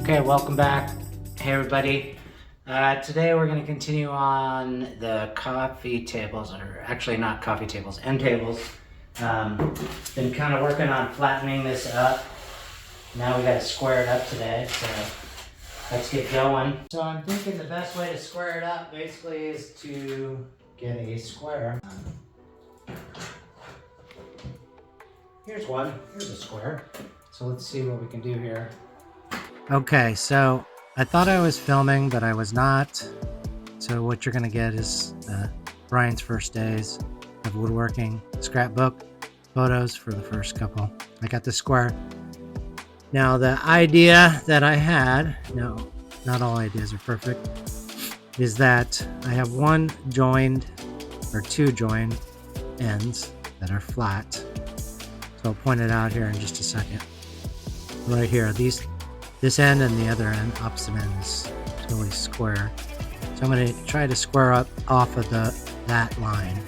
Okay, welcome back. Hey everybody. Today we're going to continue on the coffee tables, or actually not coffee tables, end tables. Been kind of working on flattening this up. Now we got to square it up today, so let's get going. So I'm thinking the best way to square it up basically is to get a square. Here's one. Here's a square. So let's see what we can do here. Okay, so I thought I was filming, but I was not. So what you're gonna get is Brian's first days of woodworking, scrapbook, photos for the first couple. I got the square. Now the idea that I had, no, not all ideas are perfect, is that I have one joined or two joined ends that are flat. So I'll point it out here in just a second. Right here, this end and the other end, opposite end, is totally square. So I'm going to try to square up off of that line.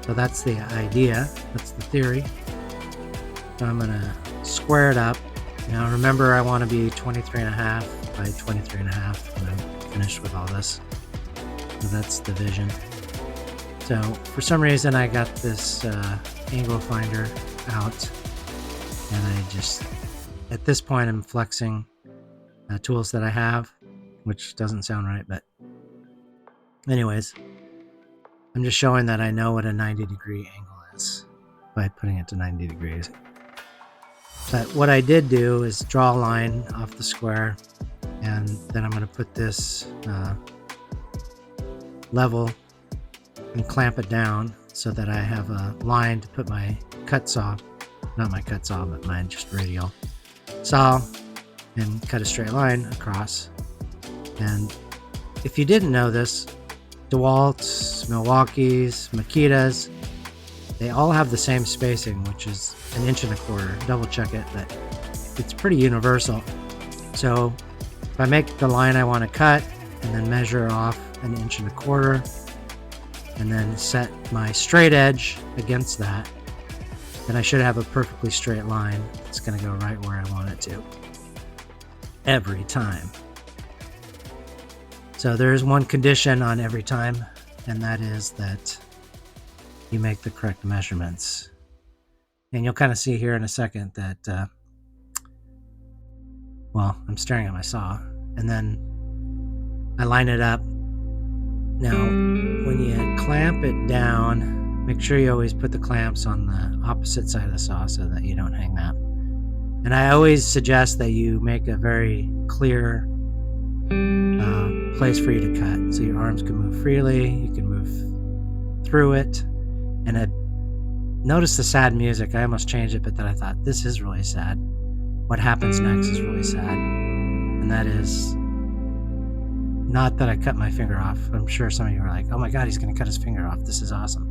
So that's the idea. That's the theory. So I'm going to square it up. Now remember, I want to be 23.5 by 23.5 when I'm finished with all this. So that's the vision. So for some reason I got this angle finder out, and I just, at this point, I'm flexing tools that I have, which doesn't sound right, but anyways, I'm just showing that I know what a 90-degree angle is by putting it to 90 degrees. But what I did do is draw a line off the square, and then I'm going to put this level and clamp it down so that I have a line to put my cut saw, not my cut saw, but mine just radial saw, and cut a straight line across. And if you didn't know this, DeWalt's, Milwaukee's, Makitas, they all have the same spacing, which is 1.25 inches. Double check it, but it's pretty universal. So if I make the line I want to cut and then measure off 1.25 inches and then set my straight edge against that, then I should have a perfectly straight line. It's going to go right where I want it to every time. So there is one condition on every time, and that is that you make the correct measurements. And you'll kind of see here in a second that, well, I'm staring at my saw, and then I line it up. Now, when you clamp it down, make sure you always put the clamps on the opposite side of the saw so that you don't hang that. And I always suggest that you make a very clear place for you to cut, so your arms can move freely, you can move through it. And notice the sad music. I almost changed it, but then I thought, this is really sad. What happens next is really sad. And that is not that I cut my finger off. I'm sure some of you are like, oh my God, he's going to cut his finger off. This is awesome.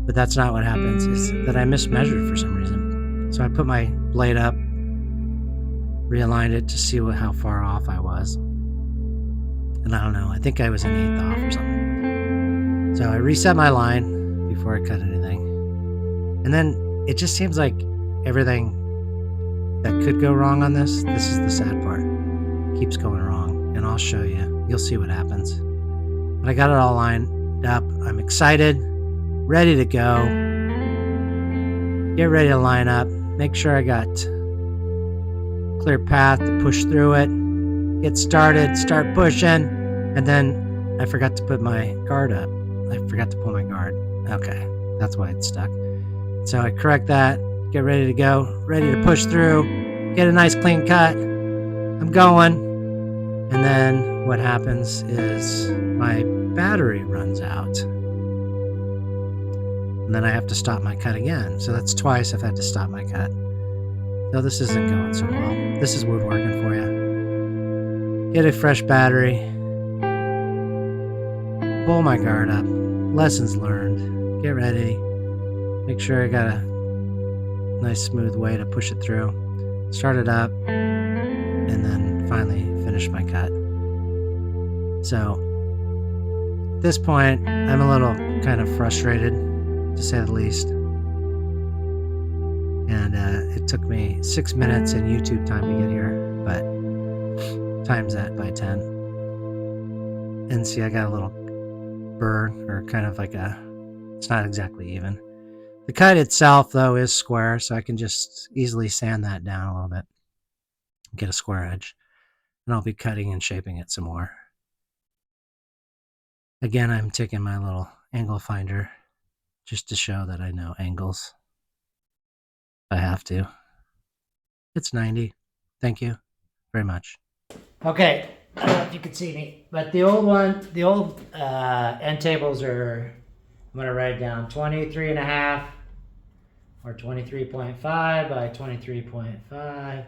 But that's not what happens. Is that I mismeasured for some reason. So I put my blade up, realigned it to see how far off I was. And I don't know, I think I was an 1/8 off or something. So I reset my line before I cut anything. And then it just seems like everything that could go wrong on this. This is the sad part. It keeps going wrong, and I'll show you. You'll see what happens. But I got it all lined up. I'm excited, ready to go. Get ready to line up. Make sure I got clear path to push through it. Get started, start pushing, and then I forgot to put my guard up. I forgot to pull my guard. Okay, that's why it's stuck. So I correct that, get ready to go, ready to push through, get a nice clean cut. I'm going. And then what happens is my battery runs out. And then I have to stop my cut again. So that's twice I've had to stop my cut. So this isn't going so well. This is woodworking for you. Get a fresh battery. Pull my guard up. Lessons learned. Get ready. Make sure I got a nice smooth way to push it through. Start it up. And then finally finish my cut. So at this point, I'm a little kind of frustrated, to say the least. And it took me 6 minutes in YouTube time to get here, but times that by 10. And see, I got a little burr, or kind of like it's not exactly even. The cut itself, though, is square, so I can just easily sand that down a little bit, get a square edge, and I'll be cutting and shaping it some more. Again, I'm taking my little angle finder just to show that I know angles. I have to. It's 90. Thank you very much. Okay, I don't know if you can see me, but the old end tables are, I'm going to write it down, 23.5 or 23.5 by 23.5.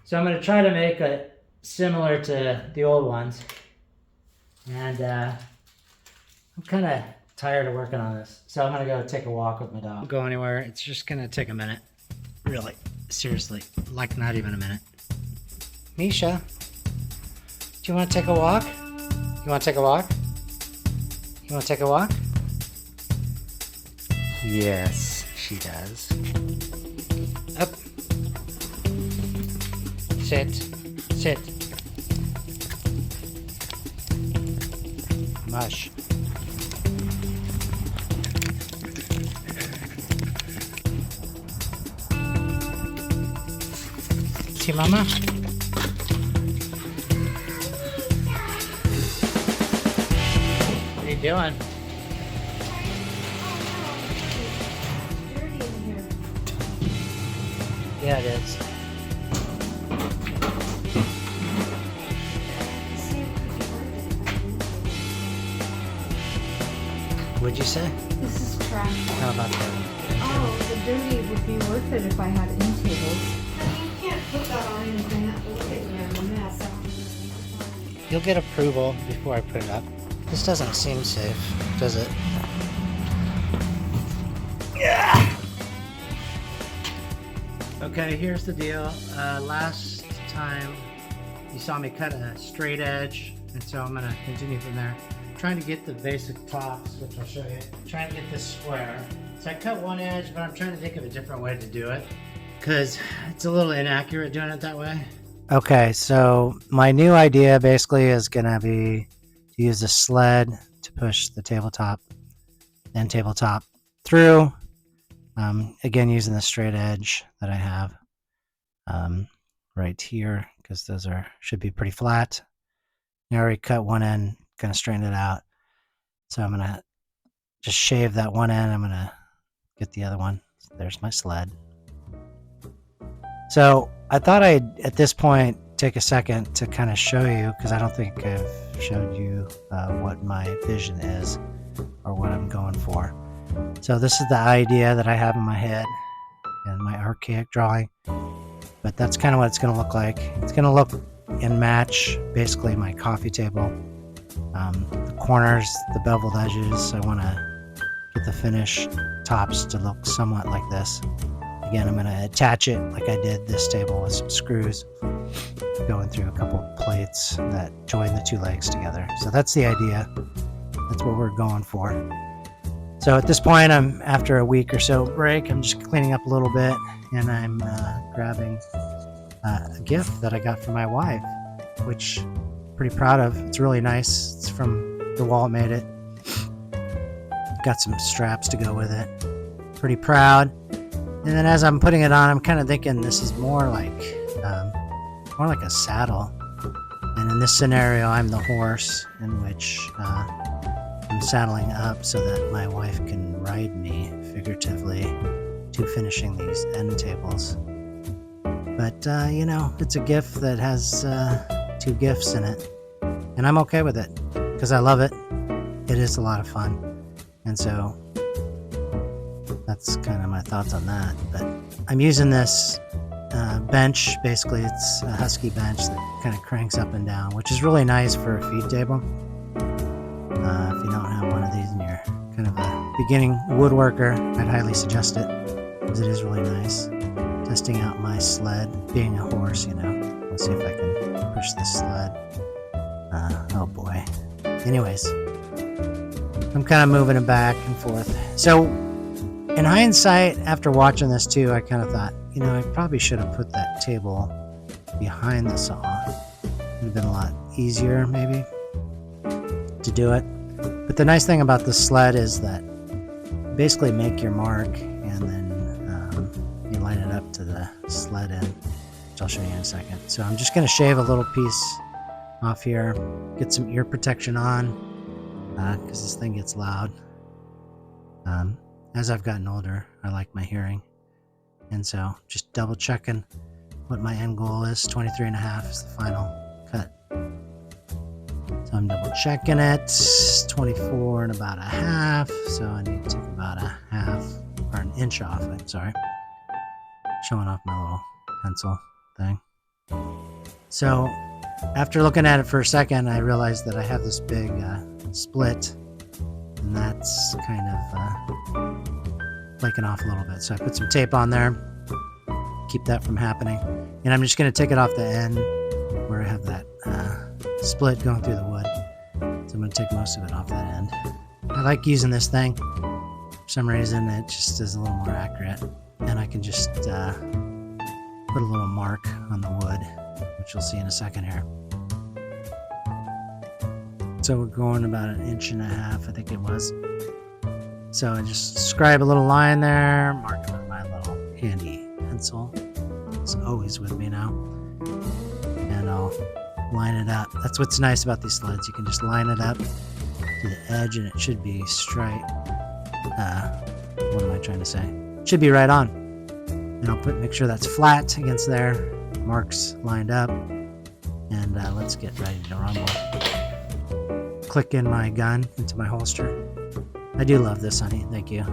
So I'm going to try to make it similar to the old ones. And I'm kind of tired of working on this. So I'm going to go take a walk with my dog. Don't go anywhere. It's just going to take a minute. Really. Seriously. Like not even a minute. Misha, do you want to take a walk? You want to take a walk? You want to take a walk? Yes, she does. Up. Sit. Sit. Mush. See, Mama? What are you doing? Yeah, it is. What'd you say? This is trash. How about that? Oh, the dirty would be worth it if I had end tables. You can't put that on anything. Look at you, a mess. You'll get approval before I put it up. This doesn't seem safe, does it? Yeah. Okay, here's the deal. Last time you saw me cut a straight edge, and so I'm gonna continue from there. Trying to get the basic tops, which I'll show you. Trying to get this square. So I cut one edge, but I'm trying to think of a different way to do it because it's a little inaccurate doing it that way. Okay, so my new idea basically is gonna be to use a sled to push the tabletop and tabletop through. Again, using the straight edge that I have right here, because those should be pretty flat. I already cut one end, kind of straighten it out. So I'm gonna just shave that one end. I'm gonna get the other one. There's my sled. So I thought I'd, at this point, take a second to kind of show you, because I don't think I've showed you what my vision is or what I'm going for. So this is the idea that I have in my head and my archaic drawing, but that's kind of what it's going to look like. It's going to look and match basically my coffee table. The corners, the beveled edges, I want to get the finished tops to look somewhat like this. Again, I'm going to attach it like I did this table with some screws, going through a couple of plates that join the two legs together. So that's the idea. That's what we're going for. So at this point, I'm after a week or so break. I'm just cleaning up a little bit, and I'm grabbing a gift that I got from my wife, which I'm pretty proud of. It's really nice. It's from the wall made it. Got some straps to go with it. Pretty proud. And then as I'm putting it on, I'm kind of thinking this is more like a saddle. And in this scenario, I'm the horse, in which I'm saddling up so that my wife can ride me, figuratively, to finishing these end tables. But, it's a gift that has 2 gifts in it. And I'm okay with it, because I love it. It is a lot of fun. And so that's kind of my thoughts on that. But I'm using this bench. Basically, it's a husky bench that kind of cranks up and down, which is really nice for a feed table. If you don't have one of these and you're kind of a beginning woodworker, I'd highly suggest it, because it is really nice. Testing out my sled, being a horse, Let's see if I can push the sled. Oh boy. Anyways, I'm kind of moving it back and forth. So, in hindsight, after watching this too, I kind of thought, I probably should have put that table behind the saw. It would have been a lot easier, maybe, to do it. But the nice thing about the sled is that you basically make your mark, and then you line it up to the sled end, which I'll show you in a second. So I'm just going to shave a little piece off here, get some ear protection on, because this thing gets loud. As I've gotten older, I like my hearing, and so just double checking what my end goal is. 23.5 is the final cut. So I'm double checking it. 24 and about a half, so I need to take about a half or an inch off. I'm sorry, showing off my little pencil thing. So after looking at it for a second, I realized that I have this big split, and that's kind of flaking off a little bit. So I put some tape on there, keep that from happening. And I'm just going to take it off the end where I have that split going through the wood. So I'm going to take most of it off that end. I like using this thing. For some reason, it just is a little more accurate. And I can just put a little mark on the wood, which you'll see in a second here. So we're going about 1.5 inches, I think it was. So I just scribe a little line there, mark it with my little handy pencil. It's always with me now. And I'll line it up. That's what's nice about these sleds. You can just line it up to the edge, and it should be straight. What am I trying to say? It should be right on. And I'll make sure that's flat against there. Marks lined up. And let's get ready to rumble. Click in my gun into my holster. I do love this, honey. Thank you.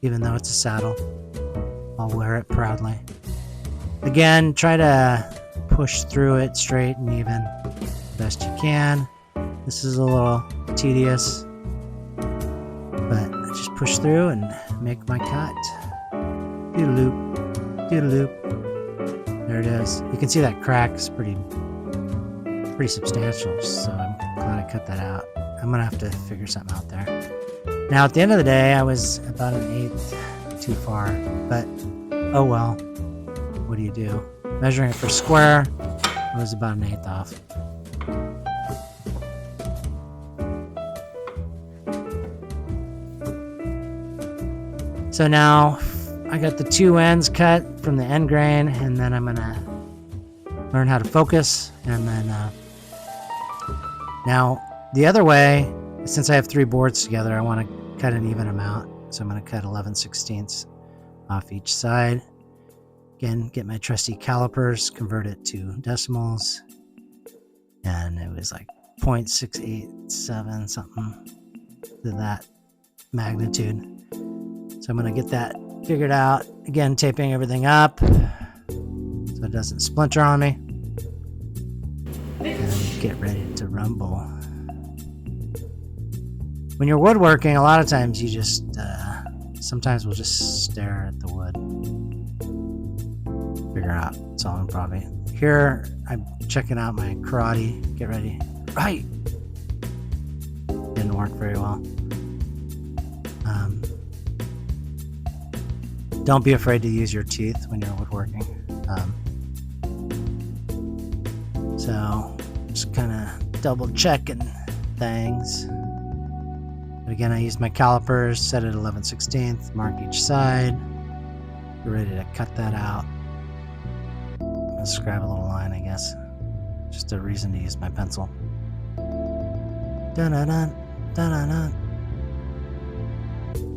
Even though it's a saddle, I'll wear it proudly. Again, try to push through it straight and even best you can. This is a little tedious, but I just push through and make my cut. Doodle-loop, doodle-loop. There it is. You can see that crack is pretty substantial, so I'm glad I cut that out. I'm gonna have to figure something out there. Now, at the end of the day, I was about 1/8 too far, but oh well. What do you do? Measuring it for square, I was about 1/8 off. So now I got the 2 ends cut from the end grain, and then I'm gonna learn how to focus, and then now the other way, since I have 3 boards together, I want to cut an even amount. So I'm going to cut 11/16 off each side. Again, get my trusty calipers, convert it to decimals. And it was like 0.687 something to that magnitude. So I'm going to get that figured out. Again, taping everything up so it doesn't splinter on me. And get ready to rumble. When you're woodworking, a lot of times you just, sometimes we'll just stare at the wood. Figure out solving probably. Here, I'm checking out my karate. Get ready. Right! Didn't work very well. Don't be afraid to use your teeth when you're woodworking. So just kind of double checking things. But again, I used my calipers, set it 11/16, mark each side. We're ready to cut that out. Let's grab a little line, I guess. Just a reason to use my pencil. Dun-dun-dun, dun-dun-dun.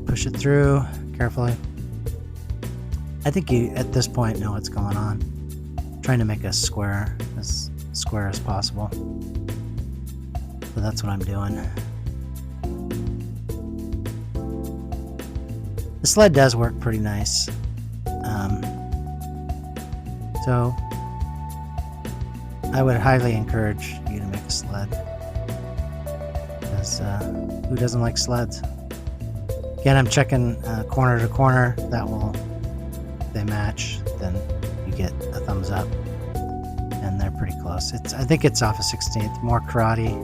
Push it through carefully. I think you, at this point, know what's going on. I'm trying to make a square as square as possible. So that's what I'm doing. The sled does work pretty nice. So I would highly encourage you to make a sled. Because who doesn't like sleds? Again, I'm checking corner to corner. That will, if they match, then you get a thumbs up. And they're pretty close. I think it's off a 16th. More karate.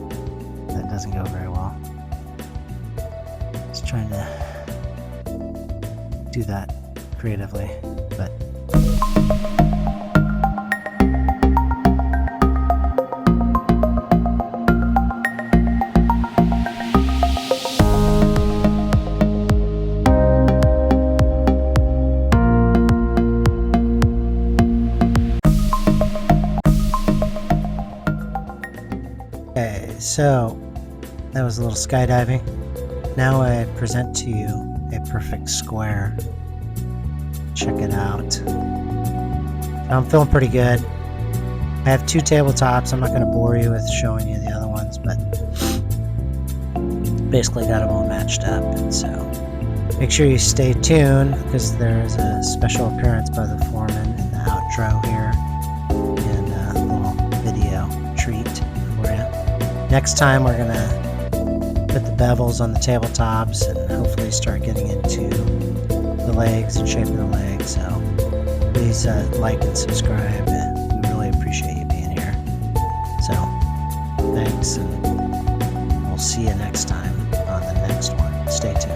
That doesn't go very well. Just trying to do that creatively, but okay, so that was a little skydiving. Now I present to you a perfect square. Check it out. I'm feeling pretty good. I have 2 tabletops. I'm not going to bore you with showing you the other ones, but basically got them all matched up. So make sure you stay tuned because there's a special appearance by the foreman in the outro here and a little video treat for you. Next time we're going to put the bevels on the tabletops and hopefully start getting into the legs and shaping the legs. So please like and subscribe. We really appreciate you being here. So thanks, and we'll see you next time on the next one. Stay tuned.